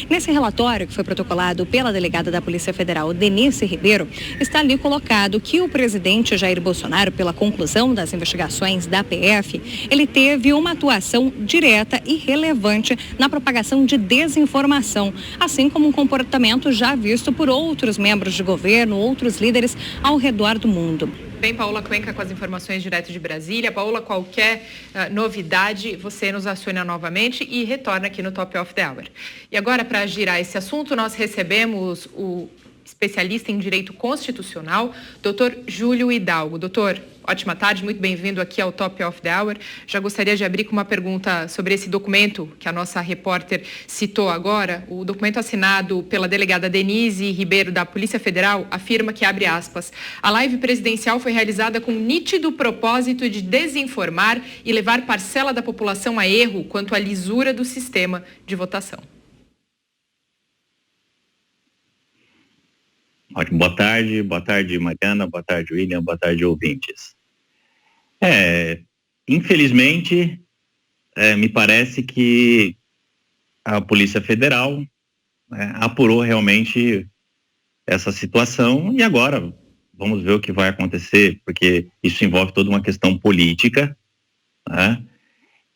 Nesse relatório, que foi protocolado pela delegada da Polícia Federal, Denise Ribeiro, está ali colocado que o presidente Jair Bolsonaro, pela conclusão das investigações da PF, ele teve uma atuação direta e relevante na propagação de desinformação, assim como um comportamento já visto por outros membros de governo, outros líderes ao redor do mundo. Bem, Paola Cuenca com as informações direto de Brasília. Paola, qualquer novidade, você nos aciona novamente e retorna aqui no Top of the Hour. E agora, para girar esse assunto, nós recebemos o especialista em direito constitucional, doutor Júlio Hidalgo. Doutor, ótima tarde, muito bem-vindo aqui ao Top of the Hour. Já gostaria de abrir com uma pergunta sobre esse documento que a nossa repórter citou agora. O documento assinado pela delegada Denise Ribeiro da Polícia Federal afirma que, abre aspas, a live presidencial foi realizada com nítido propósito de desinformar e levar parcela da população a erro quanto à lisura do sistema de votação. Ótimo, boa tarde Mariana, boa tarde William, boa tarde ouvintes. Infelizmente, me parece que a Polícia Federal apurou realmente essa situação e agora vamos ver o que vai acontecer, porque isso envolve toda uma questão política, né?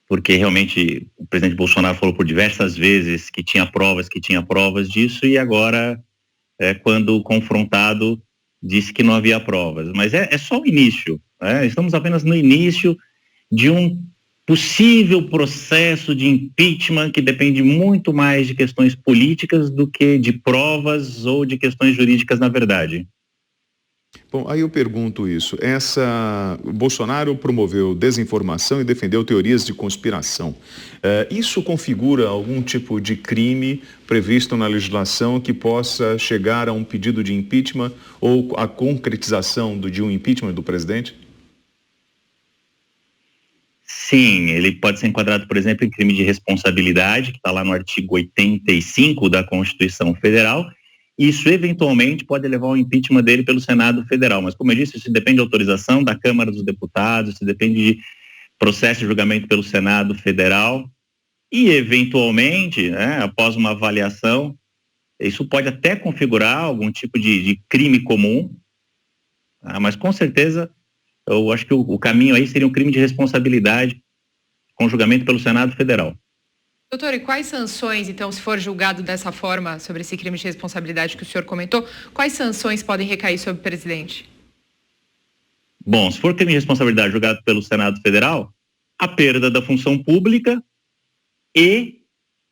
Porque realmente o presidente Bolsonaro falou por diversas vezes que tinha provas disso e agora quando confrontado, disse que não havia provas. Mas é só o início, né? Estamos apenas no início de um possível processo de impeachment que depende muito mais de questões políticas do que de provas ou de questões jurídicas, na verdade. Bom, aí eu pergunto isso. Bolsonaro promoveu desinformação e defendeu teorias de conspiração. Isso configura algum tipo de crime previsto na legislação que possa chegar a um pedido de impeachment ou a concretização de um impeachment do presidente? Sim, ele pode ser enquadrado, por exemplo, em crime de responsabilidade, que está lá no artigo 85 da Constituição Federal. Isso, eventualmente, pode levar ao impeachment dele pelo Senado Federal. Mas, como eu disse, isso depende de autorização da Câmara dos Deputados, isso depende de processo de julgamento pelo Senado Federal. E, eventualmente, após uma avaliação, isso pode até configurar algum tipo de crime comum. Mas, com certeza, eu acho que o caminho aí seria um crime de responsabilidade com julgamento pelo Senado Federal. Doutor, e quais sanções, então, se for julgado dessa forma sobre esse crime de responsabilidade que o senhor comentou, quais sanções podem recair sobre o presidente? Bom, se for crime de responsabilidade julgado pelo Senado Federal, a perda da função pública e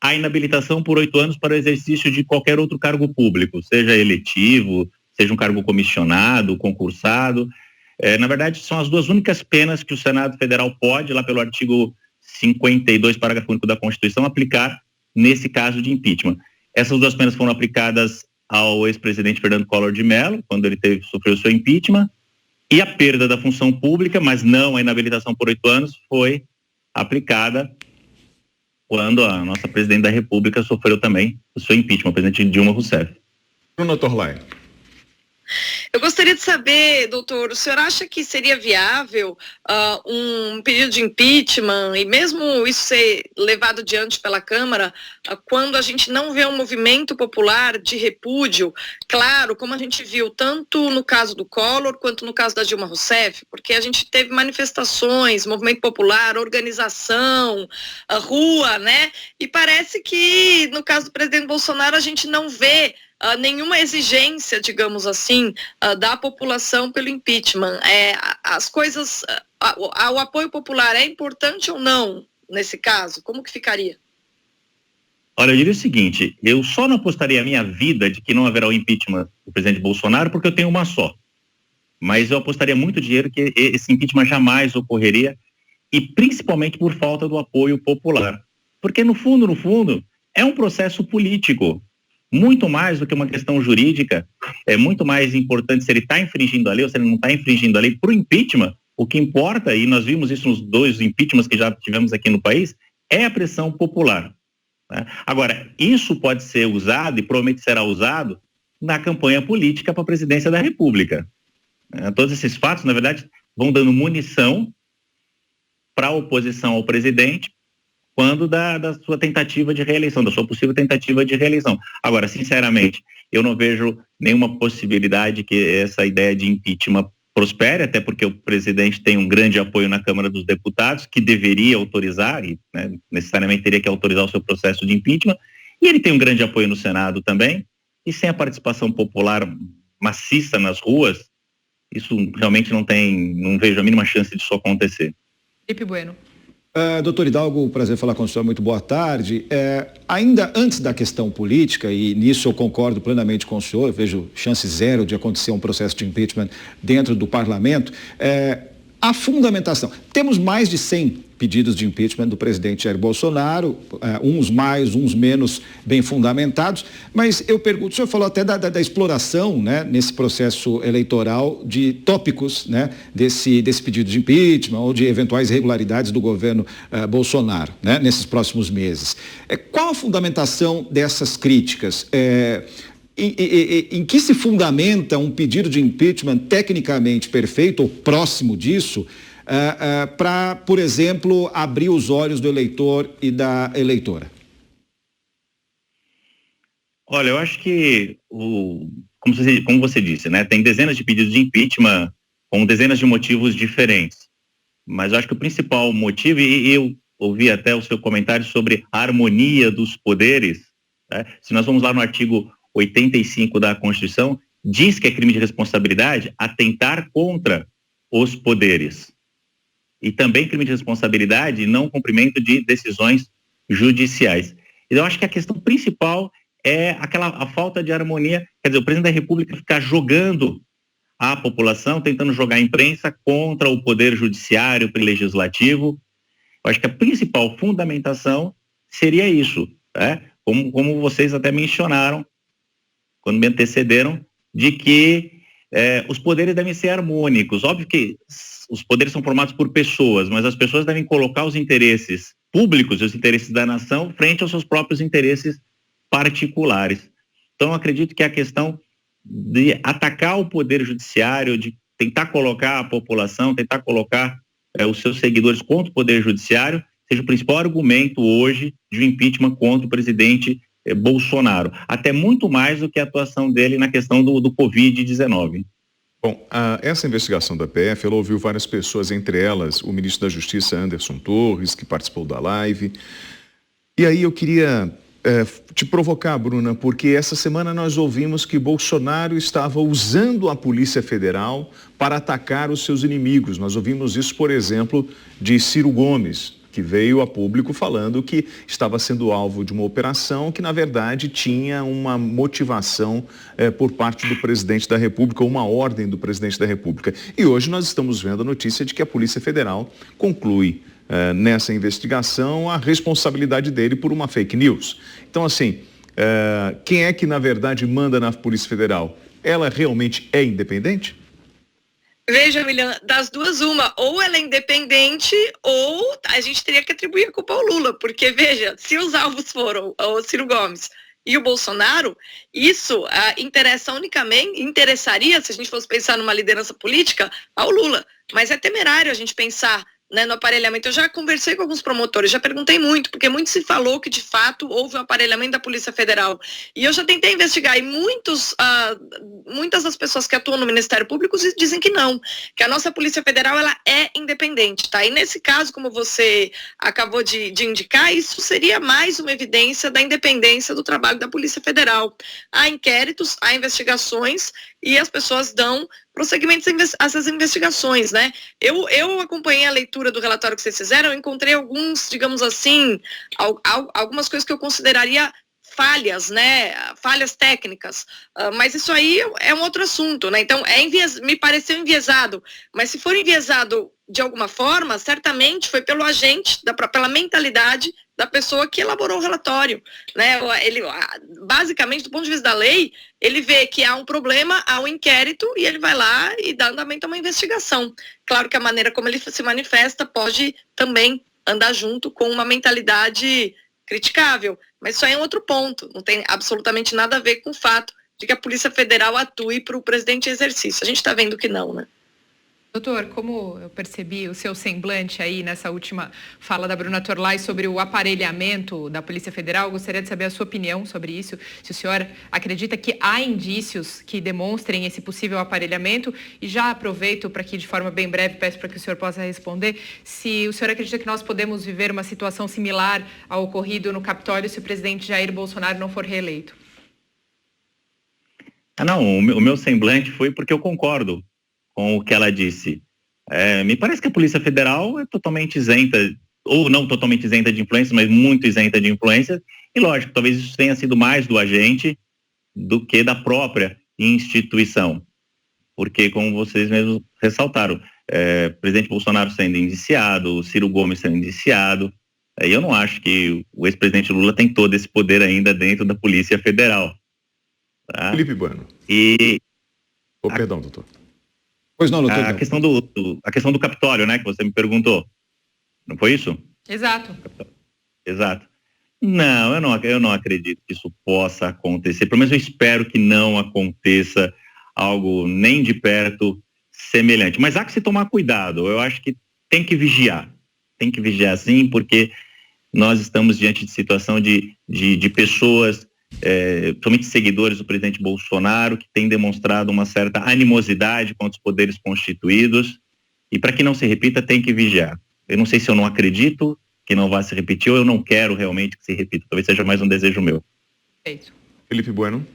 a inabilitação por 8 anos para o exercício de qualquer outro cargo público, seja eletivo, seja um cargo comissionado, concursado. Na verdade, são as duas únicas penas que o Senado Federal pode, lá pelo artigo 52, parágrafo único da Constituição, aplicar nesse caso de impeachment. Essas duas penas foram aplicadas ao ex-presidente Fernando Collor de Mello, quando ele sofreu seu impeachment, e a perda da função pública, mas não a inabilitação por 8 anos, foi aplicada quando a nossa presidente da República sofreu também o seu impeachment, a presidente Dilma Rousseff. Bruno Torlai. Eu gostaria de saber, doutor, o senhor acha que seria viável um pedido de impeachment e mesmo isso ser levado adiante pela Câmara quando a gente não vê um movimento popular de repúdio, claro, como a gente viu tanto no caso do Collor quanto no caso da Dilma Rousseff, porque a gente teve manifestações, movimento popular, organização, rua, né? E parece que no caso do presidente Bolsonaro a gente não vê nenhuma exigência, digamos assim, da população pelo impeachment. As coisas, o apoio popular é importante ou não nesse caso? Como que ficaria? Olha, eu diria o seguinte, eu só não apostaria a minha vida de que não haverá o impeachment do presidente Bolsonaro porque eu tenho uma só. Mas eu apostaria muito dinheiro que esse impeachment jamais ocorreria e principalmente por falta do apoio popular. Porque no fundo, é um processo político. Muito mais do que uma questão jurídica, é muito mais importante se ele está infringindo a lei ou se ele não está infringindo a lei. Para o impeachment, o que importa, e nós vimos isso nos 2 impeachments que já tivemos aqui no país, é a pressão popular. Né? Agora, isso pode ser usado e provavelmente será usado na campanha política para a presidência da República. Todos esses fatos, na verdade, vão dando munição para a oposição ao presidente quando da sua tentativa de reeleição, da sua possível tentativa de reeleição. Agora, sinceramente, eu não vejo nenhuma possibilidade que essa ideia de impeachment prospere, até porque o presidente tem um grande apoio na Câmara dos Deputados, que deveria autorizar, e necessariamente teria que autorizar o seu processo de impeachment, e ele tem um grande apoio no Senado também, e sem a participação popular maciça nas ruas, isso realmente não vejo a mínima chance disso acontecer. Felipe Bueno. Doutor Hidalgo, prazer falar com o senhor, muito boa tarde. Ainda antes da questão política, e nisso eu concordo plenamente com o senhor, eu vejo chance zero de acontecer um processo de impeachment dentro do parlamento, a fundamentação. Temos mais de 100 pedidos de impeachment do presidente Jair Bolsonaro, uns mais, uns menos bem fundamentados, mas eu pergunto, o senhor falou até da exploração, né, nesse processo eleitoral de tópicos, né, desse pedido de impeachment ou de eventuais irregularidades do governo Bolsonaro, né, nesses próximos meses. Qual a fundamentação dessas críticas? Em que se fundamenta um pedido de impeachment tecnicamente perfeito ou próximo disso para, por exemplo, abrir os olhos do eleitor e da eleitora? Olha, eu acho que, como você disse, né, tem dezenas de pedidos de impeachment com dezenas de motivos diferentes. Mas eu acho que o principal motivo, e eu ouvi até o seu comentário sobre a harmonia dos poderes, né? Se nós vamos lá no artigo 85 da Constituição, diz que é crime de responsabilidade atentar contra os poderes. E também crime de responsabilidade não cumprimento de decisões judiciais. Então, eu acho que a questão principal é a falta de harmonia, quer dizer, o presidente da República ficar jogando a população, tentando jogar a imprensa contra o poder judiciário e legislativo. Eu acho que a principal fundamentação seria isso, né? Como vocês até mencionaram, quando me antecederam, de que os poderes devem ser harmônicos. Óbvio que os poderes são formados por pessoas, mas as pessoas devem colocar os interesses públicos e os interesses da nação frente aos seus próprios interesses particulares. Então, eu acredito que a questão de atacar o poder judiciário, de tentar colocar a população, tentar colocar os seus seguidores contra o poder judiciário, seja o principal argumento hoje de um impeachment contra o presidente Bolsonaro, até muito mais do que a atuação dele na questão do Covid-19. Bom, essa investigação da PF, ela ouviu várias pessoas, entre elas o ministro da Justiça, Anderson Torres, que participou da live. E aí eu queria te provocar, Bruna, porque essa semana nós ouvimos que Bolsonaro estava usando a Polícia Federal para atacar os seus inimigos. Nós ouvimos isso, por exemplo, de Ciro Gomes, que veio a público falando que estava sendo alvo de uma operação que, na verdade, tinha uma motivação por parte do presidente da República, uma ordem do presidente da República. E hoje nós estamos vendo a notícia de que a Polícia Federal conclui nessa investigação a responsabilidade dele por uma fake news. Então, assim, quem é que, na verdade, manda na Polícia Federal? Ela realmente é independente? Veja, William, das duas uma, ou ela é independente ou a gente teria que atribuir a culpa ao Lula, porque veja, se os alvos foram o Ciro Gomes e o Bolsonaro, isso interessaria, se a gente fosse pensar numa liderança política, ao Lula, mas é temerário a gente pensar, né, no aparelhamento. Eu já conversei com alguns promotores, já perguntei muito, porque muito se falou que de fato houve um aparelhamento da Polícia Federal. E eu já tentei investigar e muitas das pessoas que atuam no Ministério Público dizem que não, que a nossa Polícia Federal ela é independente, tá? E nesse caso, como você acabou de indicar, isso seria mais uma evidência da independência do trabalho da Polícia Federal. Há inquéritos, há investigações e as pessoas dão prosseguimento a essas investigações, né? Eu acompanhei a leitura do relatório que vocês fizeram, eu encontrei alguns, digamos assim, algumas coisas que eu consideraria falhas, né? Falhas técnicas, mas isso aí é um outro assunto, né? Então, me pareceu enviesado, mas se for enviesado de alguma forma, certamente foi pelo agente, pela mentalidade da pessoa que elaborou o relatório, né? Ele, basicamente, do ponto de vista da lei, ele vê que há um problema, há um inquérito e ele vai lá e dá andamento a uma investigação. Claro que a maneira como ele se manifesta pode também andar junto com uma mentalidade criticável, mas isso aí é um outro ponto, não tem absolutamente nada a ver com o fato de que a Polícia Federal atue para o presidente em exercício. A gente está vendo que não, né? Doutor, como eu percebi o seu semblante aí nessa última fala da Bruna Torlai sobre o aparelhamento da Polícia Federal, gostaria de saber a sua opinião sobre isso. Se o senhor acredita que há indícios que demonstrem esse possível aparelhamento, e já aproveito para que de forma bem breve peço para que o senhor possa responder, se o senhor acredita que nós podemos viver uma situação similar ao ocorrido no Capitólio se o presidente Jair Bolsonaro não for reeleito. Não, o meu semblante foi porque eu concordo com o que ela disse. Me parece que a Polícia Federal é totalmente isenta, ou não totalmente isenta de influência, mas muito isenta de influência, e lógico, talvez isso tenha sido mais do agente do que da própria instituição, porque como vocês mesmos ressaltaram, o presidente Bolsonaro sendo indiciado, o Ciro Gomes sendo indiciado, eu não acho que o ex-presidente Lula tem todo esse poder ainda dentro da Polícia Federal. Tá? Felipe Bueno. Perdão, doutor. Pois não, doutor. A questão do Capitólio, né, que você me perguntou. Não foi isso? Exato. Não, eu não acredito que isso possa acontecer. Pelo menos eu espero que não aconteça algo nem de perto semelhante. Mas há que se tomar cuidado. Eu acho que tem que vigiar. Tem que vigiar sim, porque nós estamos diante de situação de pessoas, somente seguidores do presidente Bolsonaro, que têm demonstrado uma certa animosidade contra os poderes constituídos, e para que não se repita tem que vigiar. Eu não sei se eu não acredito que não vai se repetir, ou eu não quero realmente que se repita, talvez seja mais um desejo meu. Perfeito. Felipe Bueno.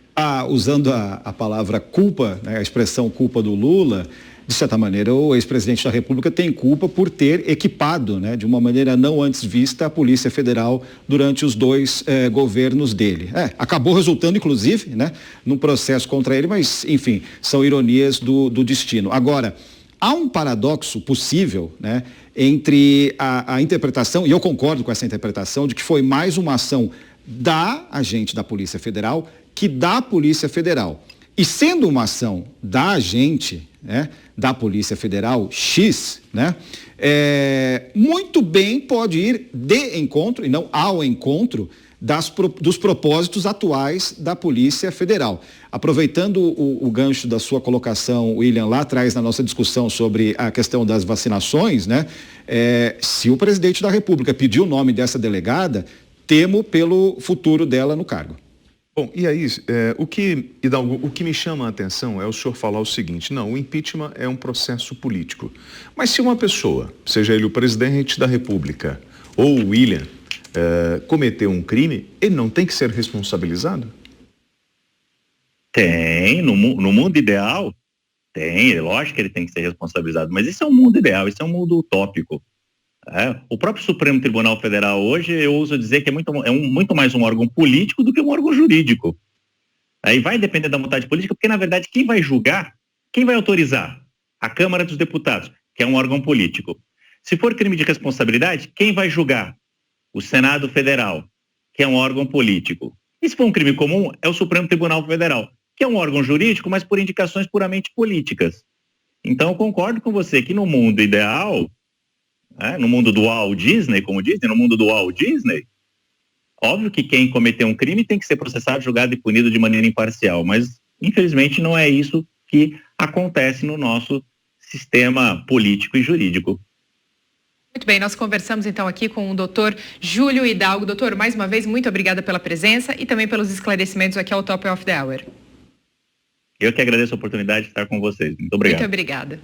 Usando a palavra culpa, né, a expressão culpa do Lula, de certa maneira o ex-presidente da República tem culpa por ter equipado, né, de uma maneira não antes vista, a Polícia Federal durante os dois governos dele. Acabou resultando, inclusive, né, num processo contra ele, mas, enfim, são ironias do destino. Agora, há um paradoxo possível, né, entre a interpretação, e eu concordo com essa interpretação, de que foi mais uma ação da agente da Polícia Federal que da Polícia Federal. E sendo uma ação da agente, né, da Polícia Federal X, né, muito bem pode ir de encontro, e não ao encontro, dos propósitos atuais da Polícia Federal. Aproveitando o gancho da sua colocação, William, lá atrás na nossa discussão sobre a questão das vacinações, né, se o presidente da República pediu o nome dessa delegada, temo pelo futuro dela no cargo. Bom, e aí, Hidalgo, o que me chama a atenção é o senhor falar o seguinte: não, o impeachment é um processo político. Mas se uma pessoa, seja ele o presidente da República ou o William, cometeu um crime, ele não tem que ser responsabilizado? Tem, no mundo ideal, tem, lógico que ele tem que ser responsabilizado, mas esse é um mundo ideal, esse é um mundo utópico. O próprio Supremo Tribunal Federal hoje, eu ouso dizer que muito mais um órgão político do que um órgão jurídico. Aí vai depender da vontade política, porque na verdade quem vai julgar, quem vai autorizar? A Câmara dos Deputados, que é um órgão político. Se for crime de responsabilidade, quem vai julgar? O Senado Federal, que é um órgão político. E se for um crime comum, é o Supremo Tribunal Federal, que é um órgão jurídico, mas por indicações puramente políticas. Então eu concordo com você que no mundo ideal, no mundo do Walt Disney, como dizem, no mundo do Walt Disney, óbvio que quem cometeu um crime tem que ser processado, julgado e punido de maneira imparcial, mas infelizmente não é isso que acontece no nosso sistema político e jurídico. Muito bem, nós conversamos então aqui com o doutor Júlio Hidalgo. Doutor, mais uma vez, muito obrigada pela presença e também pelos esclarecimentos aqui ao Top of the Hour. Eu que agradeço a oportunidade de estar com vocês. Muito obrigado. Muito obrigada.